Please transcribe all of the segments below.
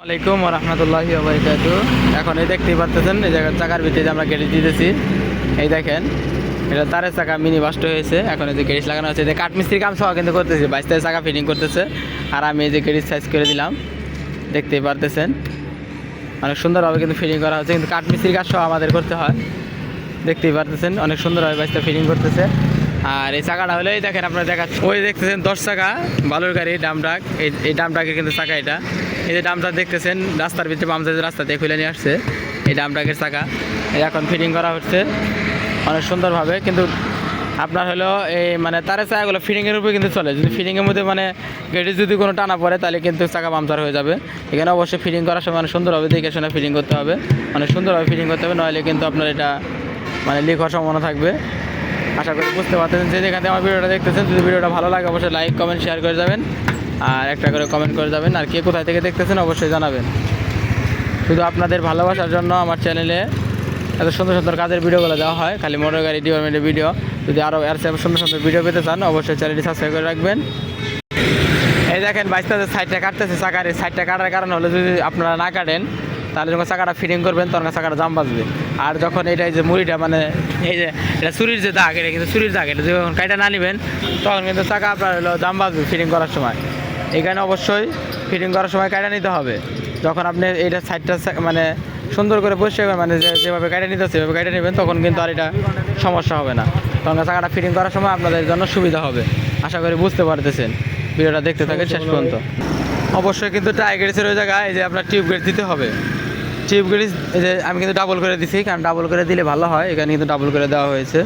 আলাইকুম ওয়া রাহমাতুল্লাহি ওয়া বারাকাতুহু। এখন এই দেখতেই পারতেছেন এই জায়গার চাকার ভিতরে যে আমরা গ্যারেজ দিতেছি, এই দেখেন এটা তারের চাকা মিনি বাস্ট হয়েছে। এখন এই যে গ্যারেজ লাগানো হচ্ছে, যে কাঠমিস্ত্রির কাম সহ কিন্তু করতেছি, 22 চাকা ফিটিং করতেছে। আর আমি এই যে গ্যারেজ সাইজ করে দিলাম, দেখতেই পারতেছেন অনেক সুন্দরভাবে কিন্তু ফিটিং করা হচ্ছে, কিন্তু কাঠমিস্ত্রির কাজ সহ আমাদের করতে হয়। দেখতেই পারতেছেন অনেক সুন্দরভাবে 22টা ফিটিং করতেছে। আর এই চাকাটা হলে এই দেখেন আপনারা দেখাচ্ছেন, ওই দেখতেছেন 10 চাকা বালুর গাড়ি ডাম ট্রাক, এই ডাম ট্রাকের কিন্তু চাকা এটা। এই যে ডাম ট্রাক দেখতেছেন রাস্তার ভিতরে বামসাইজ রাস্তা দিয়ে খুলে নিয়ে আসছে, এই ডাম ট্রাকের চাকা এই এখন ফিটিং করা হচ্ছে অনেক সুন্দরভাবে। কিন্তু আপনার হলো এই মানে তারের চাকাগুলো ফিটিংয়ের উপরে কিন্তু চলে, যদি ফিটিংয়ের মধ্যে মানে গেটে যদি কোনো টানা পড়ে তাহলে কিন্তু চাকা পাংচার হয়ে যাবে। এখানে অবশ্যই ফিটিং করার সময় অনেক সুন্দরভাবে দেখে শুনে ফিটিং করতে হবে, অনেক সুন্দরভাবে ফিটিং করতে হবে, নইলে কিন্তু আপনার এটা মানে লিক হওয়ার সম্ভাবনা থাকবে। আশা করি বুঝতে পারতেছেন। যে যেখানে আমার ভিডিওটা দেখতেছেন, যদি ভিডিওটা ভালো লাগে অবশ্যই লাইক কমেন্ট শেয়ার করে যাবেন, আর একটা করে কমেন্ট করে যাবেন। আর কে কোথায় থেকে দেখতেছেন অবশ্যই জানাবেন। শুধু আপনাদের ভালোবাসার জন্য আমার চ্যানেলে এত সুন্দর সুন্দর কাজের ভিডিওগুলো দেওয়া হয়, খালি মোটর গাড়ি ডিপার্টমেন্টের ভিডিও। যদি আরও এর সুন্দর সুন্দর ভিডিও পেতে চান অবশ্যই চ্যানেলটি সাবস্ক্রাইব করে রাখবেন। এই দেখেন বাইস্তাদের সাইডটা কাটতেছে, চাকার এই সাইডটা কাটার কারণ হলো যদি আপনারা না কাটেন তাহলে যখন চাকাটা ফিটিং করবেন তখন চাকাটা জাম বাজবে। আর যখন এটা যে মুড়িটা মানে এই যে এটা চুরির যে দাগ, এটা কিন্তু চুরির দাগ, এটা যখন কাইটা না নেবেন তখন কিন্তু চাকা আপনার হলো জাম বাজবে ফিটিং করার সময়। এখানে অবশ্যই ফিটিং করার সময় কাইটা নিতে হবে। যখন আপনি এইটা সাইডটা মানে সুন্দর করে বসে মানে যেভাবে কাইটা নিতে হচ্ছে সেভাবে কাইটা নেবেন, তখন কিন্তু আর এটা সমস্যা হবে না, তখন চাকাটা ফিটিং করার সময় আপনাদের জন্য সুবিধা হবে। আশা করি বুঝতে পারতেছেন, ভিডিওটা দেখতে থাকেন শেষ পর্যন্ত। অবশ্যই কিন্তু টাই গেড়েছের ওই জায়গায় এই যে আপনার টিউব গেড়ে দিতে হবে। টিউব গেড়ে এই যে আমি কিন্তু ডাবল করে দিছি, কারণ ডাবল করে দিলে ভালো হয়, এখানে কিন্তু ডাবল করে দেওয়া হয়েছে।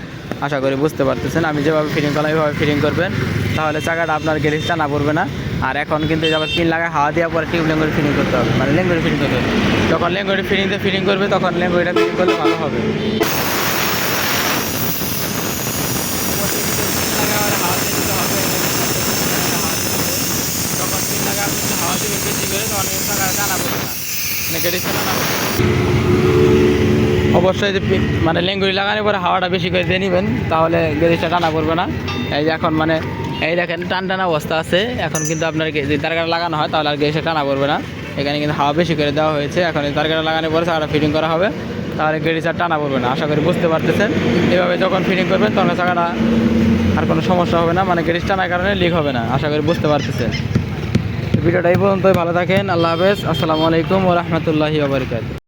আশা করি বুঝতে পারতেছেন। আমি যেভাবে ফিটিং করলাম এইভাবে ফিটিং করবেন, তাহলে চাকাটা আপনার গেড়েজ টানা পড়বে না। আর এখন কিন্তু আবার পিন লাগায় হাওয়া দেওয়ার পরে টিউব লেঙ্গুরি ফিটিং করতে হবে, মানে লেঙ্গুরি ফিটিং করতে হবে। যখন লেঙ্গুরি ফিটিং করবে তখন লেঙ্গুরিটা ফিটিং করলে ভালো হবে। যখন পিন লাগায় আপনি হাওয়া দেবেন বেশি করে, তখন চাকাটা টানা পড়বে না, মানে গেড়েজ টানা পড়বে। অবশ্যই যে মানে লেঙ্গুরি লাগানোর পরে হাওয়াটা বেশি করে দিয়ে নেবেন, তাহলে গেড়েজটা টানা পড়বে না। এই যে এখন মানে এই দেখেন টান টানা অবস্থা আছে। এখন কিন্তু আপনার যদি তারকাটা লাগানো হয় তাহলে আর গেড়েজটা টানা পড়বে না। এখানে কিন্তু হাওয়া বেশি করে দেওয়া হয়েছে। এখন এই তারকাটা লাগানোর পরে চাকাটা ফিটিং করা হবে, তাহলে গেড়েজটা টানা পড়বে না। আশা করি বুঝতে পারতেছেন। এভাবে যখন ফিটিং করবেন তখন চাকাটা আর কোনো সমস্যা হবে না, মানে গেড়েজ টানার কারণে লিক হবে না। আশা করি বুঝতে পারতেছেন। ভিডিওটা এই পর্যন্তই, ভালো থাকেন, আল্লাহ হাফেজ, আসসালামু আলাইকুম ওয়া রাহমাতুল্লাহি ওয়া বারাকাতুহু।